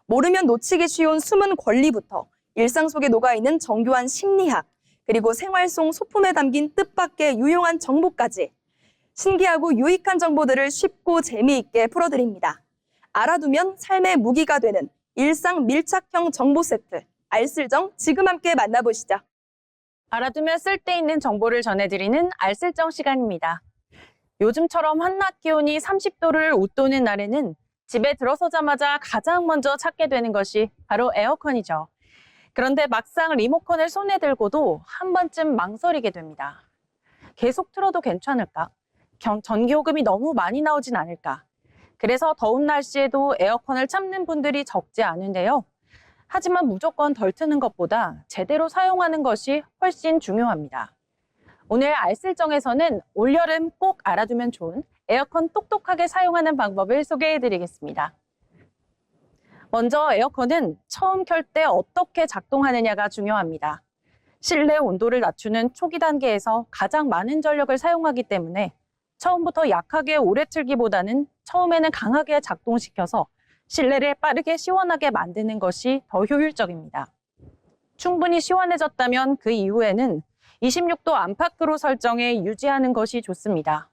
모르면 놓치기 쉬운 숨은 권리부터 일상 속에 녹아있는 정교한 심리학, 그리고 생활 속 소품에 담긴 뜻밖의 유용한 정보까지 신기하고 유익한 정보들을 쉽고 재미있게 풀어드립니다. 알아두면 삶의 무기가 되는 일상 밀착형 정보 세트, 알쓸정 지금 함께 만나보시죠. 알아두면 쓸데있는 정보를 전해드리는 알쓸정 시간입니다. 요즘처럼 한낮 기온이 30도를 웃도는 날에는 집에 들어서자마자 가장 먼저 찾게 되는 것이 바로 에어컨이죠. 그런데 막상 리모컨을 손에 들고도 한 번쯤 망설이게 됩니다. 계속 틀어도 괜찮을까? 전기요금이 너무 많이 나오진 않을까? 그래서 더운 날씨에도 에어컨을 참는 분들이 적지 않은데요. 하지만 무조건 덜 트는 것보다 제대로 사용하는 것이 훨씬 중요합니다. 오늘 알쓸정에서는 올여름 꼭 알아두면 좋은 에어컨 똑똑하게 사용하는 방법을 소개해드리겠습니다. 먼저 에어컨은 처음 켤 때 어떻게 작동하느냐가 중요합니다. 실내 온도를 낮추는 초기 단계에서 가장 많은 전력을 사용하기 때문에 처음부터 약하게 오래 틀기보다는 처음에는 강하게 작동시켜서 실내를 빠르게 시원하게 만드는 것이 더 효율적입니다. 충분히 시원해졌다면 그 이후에는 26도 안팎으로 설정해 유지하는 것이 좋습니다.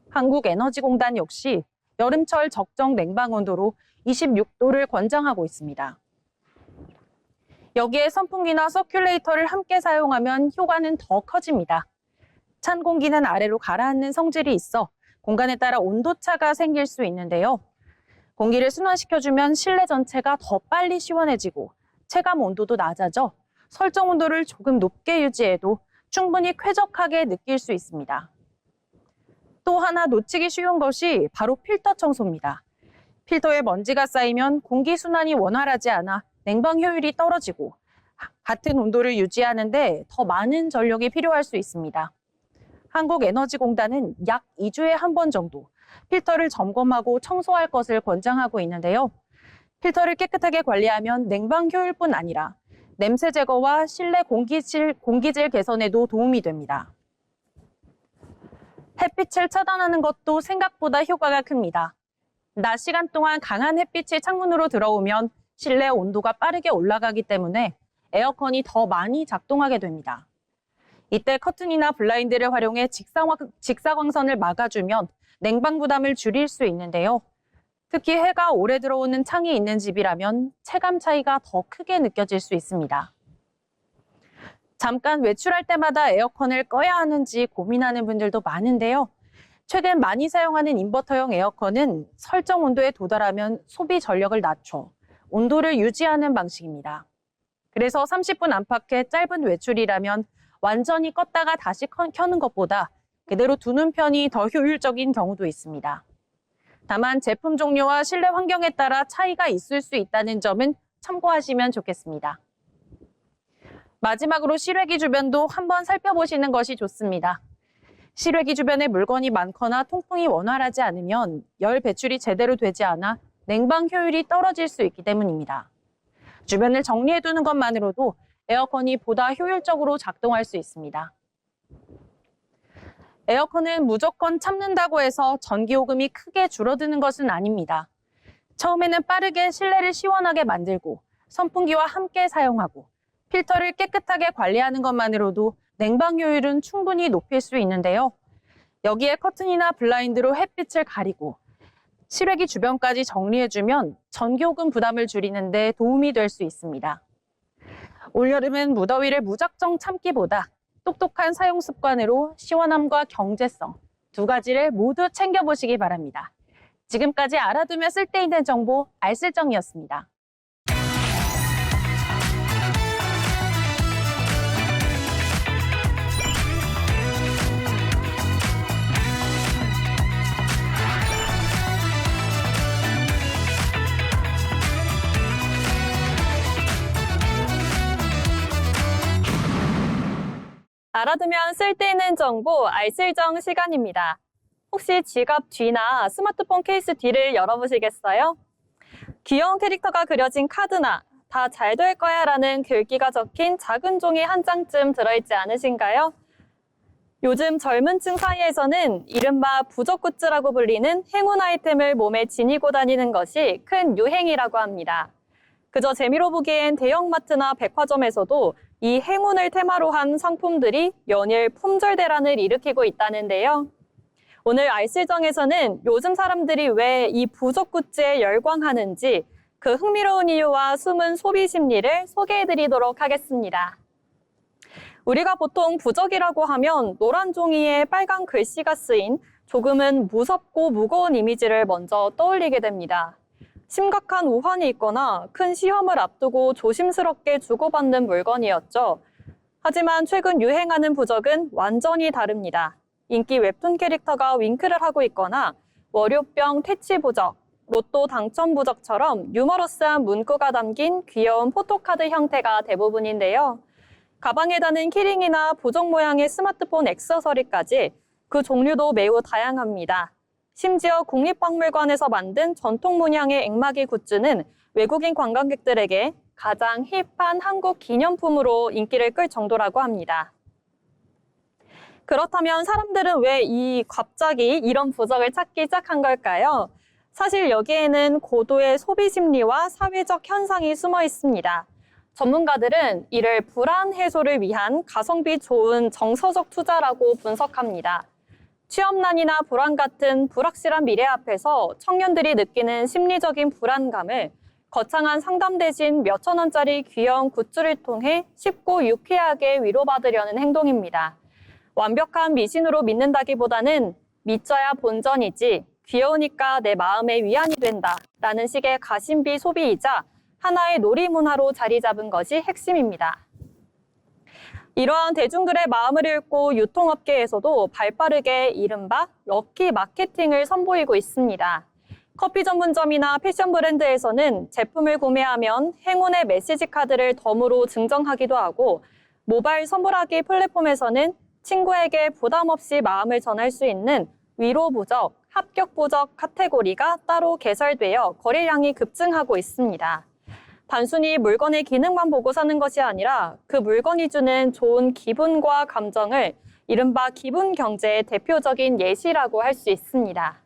한국에너지공단 역시 여름철 적정 냉방 온도로 26도를 권장하고 있습니다. 여기에 선풍기나 서큘레이터를 함께 사용하면 효과는 더 커집니다. 찬 공기는 아래로 가라앉는 성질이 있어 공간에 따라 온도차가 생길 수 있는데요. 공기를 순환시켜주면 실내 전체가 더 빨리 시원해지고 체감 온도도 낮아져 설정 온도를 조금 높게 유지해도 충분히 쾌적하게 느낄 수 있습니다. 또 하나 놓치기 쉬운 것이 바로 필터 청소입니다. 필터에 먼지가 쌓이면 공기 순환이 원활하지 않아 냉방 효율이 떨어지고 같은 온도를 유지하는데 더 많은 전력이 필요할 수 있습니다. 한국에너지공단은 약 2주에 한 번 정도 필터를 점검하고 청소할 것을 권장하고 있는데요. 필터를 깨끗하게 관리하면 냉방 효율뿐 아니라 냄새 제거와 실내 공기질 개선에도 도움이 됩니다. 햇빛을 차단하는 것도 생각보다 효과가 큽니다. 낮 시간 동안 강한 햇빛이 창문으로 들어오면 실내 온도가 빠르게 올라가기 때문에 에어컨이 더 많이 작동하게 됩니다. 이때 커튼이나 블라인드를 활용해 직사광선을 막아주면 냉방 부담을 줄일 수 있는데요. 특히 해가 오래 들어오는 창이 있는 집이라면 체감 차이가 더 크게 느껴질 수 있습니다. 잠깐 외출할 때마다 에어컨을 꺼야 하는지 고민하는 분들도 많은데요. 최근 많이 사용하는 인버터형 에어컨은 설정 온도에 도달하면 소비 전력을 낮춰 온도를 유지하는 방식입니다. 그래서 30분 안팎의 짧은 외출이라면 완전히 껐다가 다시 켜는 것보다 그대로 두는 편이 더 효율적인 경우도 있습니다. 다만 제품 종류와 실내 환경에 따라 차이가 있을 수 있다는 점은 참고하시면 좋겠습니다. 마지막으로 실외기 주변도 한번 살펴보시는 것이 좋습니다. 실외기 주변에 물건이 많거나 통풍이 원활하지 않으면 열 배출이 제대로 되지 않아 냉방 효율이 떨어질 수 있기 때문입니다. 주변을 정리해두는 것만으로도 에어컨이 보다 효율적으로 작동할 수 있습니다. 에어컨은 무조건 참는다고 해서 전기요금이 크게 줄어드는 것은 아닙니다. 처음에는 빠르게 실내를 시원하게 만들고 선풍기와 함께 사용하고 필터를 깨끗하게 관리하는 것만으로도 냉방 효율은 충분히 높일 수 있는데요. 여기에 커튼이나 블라인드로 햇빛을 가리고 실외기 주변까지 정리해주면 전기요금 부담을 줄이는 데 도움이 될 수 있습니다. 올여름은 무더위를 무작정 참기보다 똑똑한 사용 습관으로 시원함과 경제성 두 가지를 모두 챙겨보시기 바랍니다. 지금까지 알아두면 쓸데있는 정보 알쓸정이었습니다. 알아두면 쓸데있는 정보 알쓸정 시간입니다. 혹시 지갑 뒤나 스마트폰 케이스 뒤를 열어보시겠어요? 귀여운 캐릭터가 그려진 카드나 다 잘 될 거야 라는 글귀가 적힌 작은 종이 한 장쯤 들어있지 않으신가요? 요즘 젊은 층 사이에서는 이른바 부적 굿즈라고 불리는 행운 아이템을 몸에 지니고 다니는 것이 큰 유행이라고 합니다. 그저 재미로 보기엔 대형마트나 백화점에서도 이 행운을 테마로 한 상품들이 연일 품절대란을 일으키고 있다는데요. 오늘 알쓸정에서는 요즘 사람들이 왜 이 부적 굿즈에 열광하는지 그 흥미로운 이유와 숨은 소비 심리를 소개해드리도록 하겠습니다. 우리가 보통 부적이라고 하면 노란 종이에 빨간 글씨가 쓰인 조금은 무섭고 무거운 이미지를 먼저 떠올리게 됩니다. 심각한 우환이 있거나 큰 시험을 앞두고 조심스럽게 주고받는 물건이었죠. 하지만 최근 유행하는 부적은 완전히 다릅니다. 인기 웹툰 캐릭터가 윙크를 하고 있거나 월요병 퇴치 부적, 로또 당첨 부적처럼 유머러스한 문구가 담긴 귀여운 포토카드 형태가 대부분인데요. 가방에 다는 키링이나 부적 모양의 스마트폰 액세서리까지 그 종류도 매우 다양합니다. 심지어 국립박물관에서 만든 전통 문양의 액마기 굿즈는 외국인 관광객들에게 가장 힙한 한국 기념품으로 인기를 끌 정도라고 합니다. 그렇다면 사람들은 왜 갑자기 이런 부적을 찾기 시작한 걸까요? 사실 여기에는 고도의 소비 심리와 사회적 현상이 숨어 있습니다. 전문가들은 이를 불안 해소를 위한 가성비 좋은 정서적 투자라고 분석합니다. 취업난이나 불안 같은 불확실한 미래 앞에서 청년들이 느끼는 심리적인 불안감을 거창한 상담 대신 몇천 원짜리 귀여운 굿즈를 통해 쉽고 유쾌하게 위로받으려는 행동입니다. 완벽한 미신으로 믿는다기보다는 믿져야 본전이지 귀여우니까 내 마음의 위안이 된다 라는 식의 가심비 소비이자 하나의 놀이 문화로 자리 잡은 것이 핵심입니다. 이러한 대중들의 마음을 읽고 유통업계에서도 발빠르게 이른바 럭키 마케팅을 선보이고 있습니다. 커피 전문점이나 패션 브랜드에서는 제품을 구매하면 행운의 메시지 카드를 덤으로 증정하기도 하고 모바일 선물하기 플랫폼에서는 친구에게 부담 없이 마음을 전할 수 있는 위로 부적, 합격 부적 카테고리가 따로 개설되어 거래량이 급증하고 있습니다. 단순히 물건의 기능만 보고 사는 것이 아니라 그 물건이 주는 좋은 기분과 감정을 이른바 기분 경제의 대표적인 예시라고 할 수 있습니다.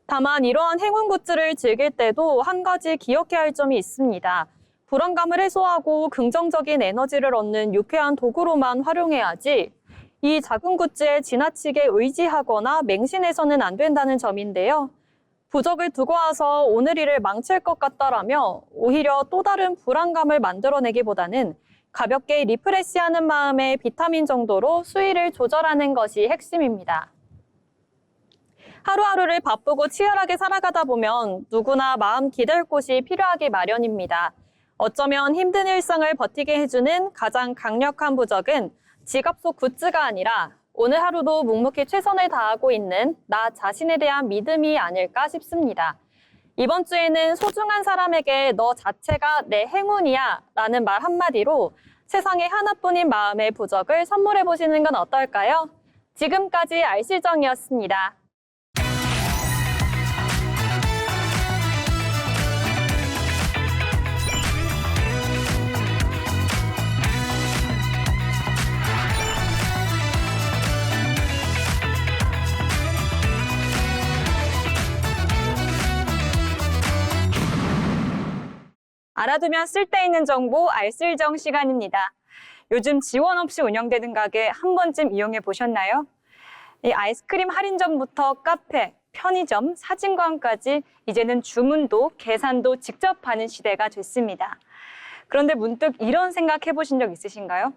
다만 이러한 행운 굿즈를 즐길 때도 한 가지 기억해야 할 점이 있습니다. 불안감을 해소하고 긍정적인 에너지를 얻는 유쾌한 도구로만 활용해야지 이 작은 굿즈에 지나치게 의지하거나 맹신해서는 안 된다는 점인데요. 부적을 두고 와서 오늘 일을 망칠 것 같다라며 오히려 또 다른 불안감을 만들어내기보다는 가볍게 리프레시하는 마음의 비타민 정도로 수위를 조절하는 것이 핵심입니다. 하루하루를 바쁘고 치열하게 살아가다 보면 누구나 마음 기댈 곳이 필요하기 마련입니다. 어쩌면 힘든 일상을 버티게 해주는 가장 강력한 부적은 지갑 속 굿즈가 아니라 오늘 하루도 묵묵히 최선을 다하고 있는 나 자신에 대한 믿음이 아닐까 싶습니다. 이번 주에는 소중한 사람에게 너 자체가 내 행운이야 라는 말 한마디로 세상에 하나뿐인 마음의 부적을 선물해 보시는 건 어떨까요? 지금까지 알실정이었습니다. 알아두면 쓸데있는 정보 알쓸정 시간입니다. 요즘 지원 없이 운영되는 가게 한 번쯤 이용해 보셨나요? 이 아이스크림 할인점부터 카페, 편의점, 사진관까지 이제는 주문도 계산도 직접 하는 시대가 됐습니다. 그런데 문득 이런 생각 해보신 적 있으신가요?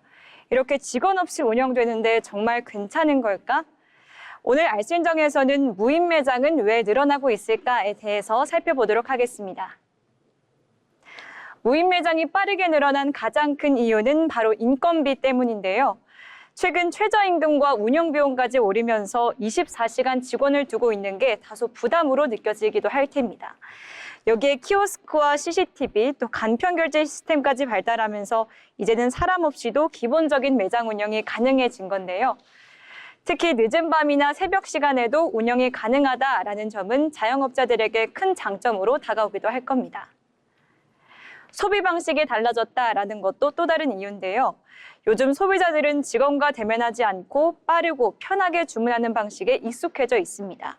이렇게 직원 없이 운영되는데 정말 괜찮은 걸까? 오늘 알쓸정에서는 무인 매장은 왜 늘어나고 있을까에 대해서 살펴보도록 하겠습니다. 무인 매장이 빠르게 늘어난 가장 큰 이유는 바로 인건비 때문인데요. 최근 최저임금과 운영비용까지 오르면서 24시간 직원을 두고 있는 게 다소 부담으로 느껴지기도 할 테입니다. 여기에 키오스크와 CCTV, 또 간편결제 시스템까지 발달하면서 이제는 사람 없이도 기본적인 매장 운영이 가능해진 건데요. 특히 늦은 밤이나 새벽 시간에도 운영이 가능하다라는 점은 자영업자들에게 큰 장점으로 다가오기도 할 겁니다. 소비 방식이 달라졌다라는 것도 또 다른 이유인데요. 요즘 소비자들은 직원과 대면하지 않고 빠르고 편하게 주문하는 방식에 익숙해져 있습니다.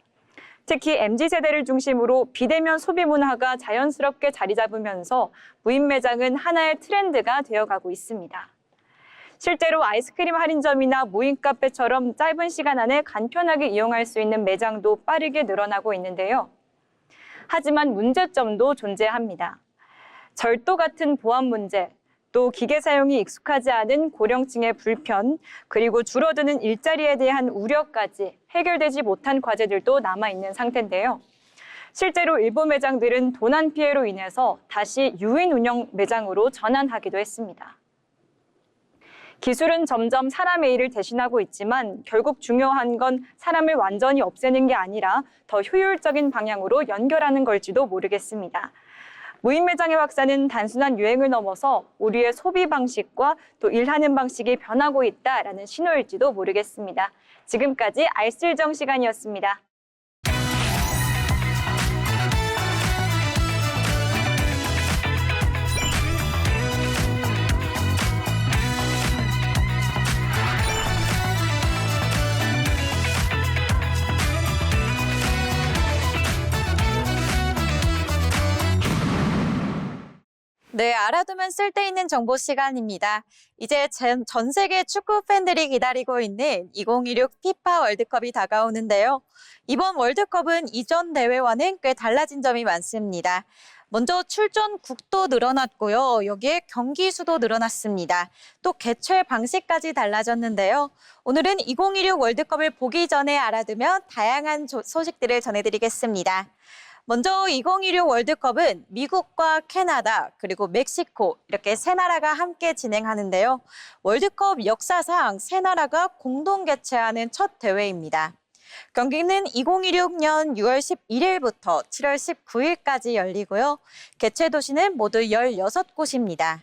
특히 MZ세대를 중심으로 비대면 소비 문화가 자연스럽게 자리 잡으면서 무인 매장은 하나의 트렌드가 되어가고 있습니다. 실제로 아이스크림 할인점이나 무인 카페처럼 짧은 시간 안에 간편하게 이용할 수 있는 매장도 빠르게 늘어나고 있는데요. 하지만 문제점도 존재합니다. 절도 같은 보안 문제, 또 기계 사용이 익숙하지 않은 고령층의 불편, 그리고 줄어드는 일자리에 대한 우려까지 해결되지 못한 과제들도 남아있는 상태인데요. 실제로 일부 매장들은 도난 피해로 인해서 다시 유인 운영 매장으로 전환하기도 했습니다. 기술은 점점 사람의 일을 대신하고 있지만 결국 중요한 건 사람을 완전히 없애는 게 아니라 더 효율적인 방향으로 연결하는 걸지도 모르겠습니다. 무인 매장의 확산은 단순한 유행을 넘어서 우리의 소비 방식과 또 일하는 방식이 변하고 있다라는 신호일지도 모르겠습니다. 지금까지 알쓸정 시간이었습니다. 네, 알아두면 쓸데있는 정보 시간입니다. 이제 전 세계 축구 팬들이 기다리고 있는 2026 피파 월드컵이 다가오는데요. 이번 월드컵은 이전 대회와는 꽤 달라진 점이 많습니다. 먼저 출전국도 늘어났고요. 여기에 경기 수도 늘어났습니다. 또 개최 방식까지 달라졌는데요. 오늘은 2026 월드컵을 보기 전에 알아두면 다양한 소식들을 전해드리겠습니다. 먼저 2026 월드컵은 미국과 캐나다 그리고 멕시코 이렇게 세 나라가 함께 진행하는데요. 월드컵 역사상 세 나라가 공동 개최하는 첫 대회입니다. 경기는 2026년 6월 11일부터 7월 19일까지 열리고요. 개최 도시는 모두 16곳입니다.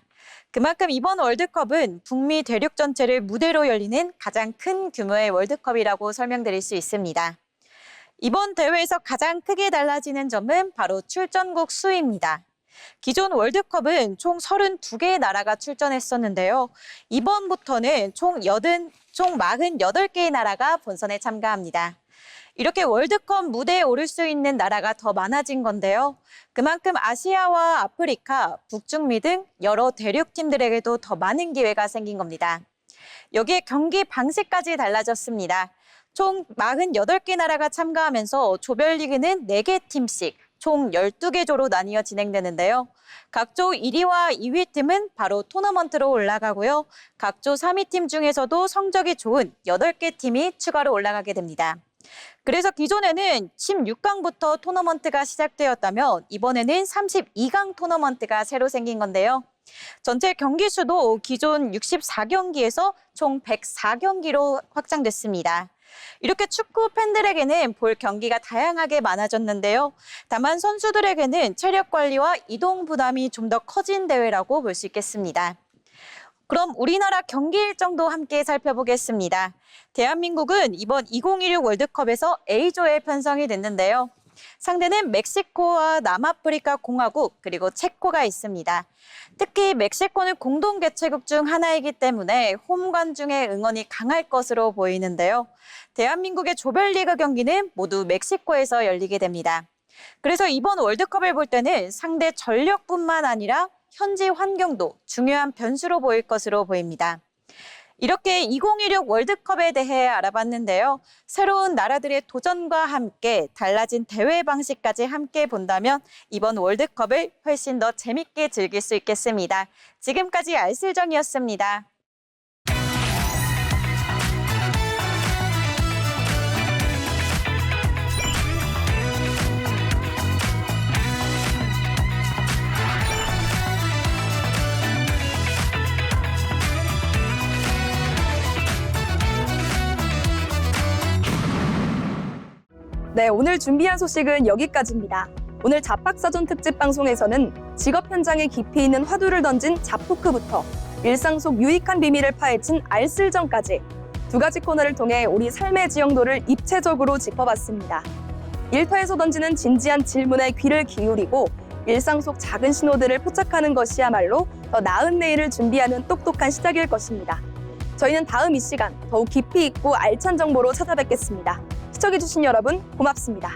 그만큼 이번 월드컵은 북미 대륙 전체를 무대로 열리는 가장 큰 규모의 월드컵이라고 설명드릴 수 있습니다. 이번 대회에서 가장 크게 달라지는 점은 바로 출전국 수입니다. 기존 월드컵은 총 32개의 나라가 출전했었는데요. 이번부터는 총 48개의 나라가 본선에 참가합니다. 이렇게 월드컵 무대에 오를 수 있는 나라가 더 많아진 건데요. 그만큼 아시아와 아프리카, 북중미 등 여러 대륙팀들에게도 더 많은 기회가 생긴 겁니다. 여기에 경기 방식까지 달라졌습니다. 총 48개 나라가 참가하면서 조별리그는 4개 팀씩 총 12개 조로 나뉘어 진행되는데요. 각 조 1위와 2위 팀은 바로 토너먼트로 올라가고요. 각 조 3위 팀 중에서도 성적이 좋은 8개 팀이 추가로 올라가게 됩니다. 그래서 기존에는 16강부터 토너먼트가 시작되었다면 이번에는 32강 토너먼트가 새로 생긴 건데요. 전체 경기 수도 기존 64경기에서 총 104경기로 확장됐습니다. 이렇게 축구 팬들에게는 볼 경기가 다양하게 많아졌는데요. 다만 선수들에게는 체력 관리와 이동 부담이 좀 더 커진 대회라고 볼 수 있겠습니다. 그럼 우리나라 경기 일정도 함께 살펴보겠습니다. 대한민국은 이번 2026 월드컵에서 A조에 편성이 됐는데요. 상대는 멕시코와 남아프리카 공화국 그리고 체코가 있습니다. 특히 멕시코는 공동 개최국 중 하나이기 때문에 홈 관중의 응원이 강할 것으로 보이는데요. 대한민국의 조별리그 경기는 모두 멕시코에서 열리게 됩니다. 그래서 이번 월드컵을 볼 때는 상대 전력뿐만 아니라 현지 환경도 중요한 변수로 보일 것으로 보입니다. 이렇게 2026 월드컵에 대해 알아봤는데요. 새로운 나라들의 도전과 함께 달라진 대회 방식까지 함께 본다면 이번 월드컵을 훨씬 더 재밌게 즐길 수 있겠습니다. 지금까지 알쓸정이었습니다. 네, 오늘 준비한 소식은 여기까지입니다. 오늘 잡박사전 특집 방송에서는 직업 현장에 깊이 있는 화두를 던진 잡토크부터 일상 속 유익한 비밀을 파헤친 알쓸정까지 두 가지 코너를 통해 우리 삶의 지형도를 입체적으로 짚어봤습니다. 일터에서 던지는 진지한 질문에 귀를 기울이고 일상 속 작은 신호들을 포착하는 것이야말로 더 나은 내일을 준비하는 똑똑한 시작일 것입니다. 저희는 다음 이 시간 더욱 깊이 있고 알찬 정보로 찾아뵙겠습니다. 시청해주신 여러분 고맙습니다.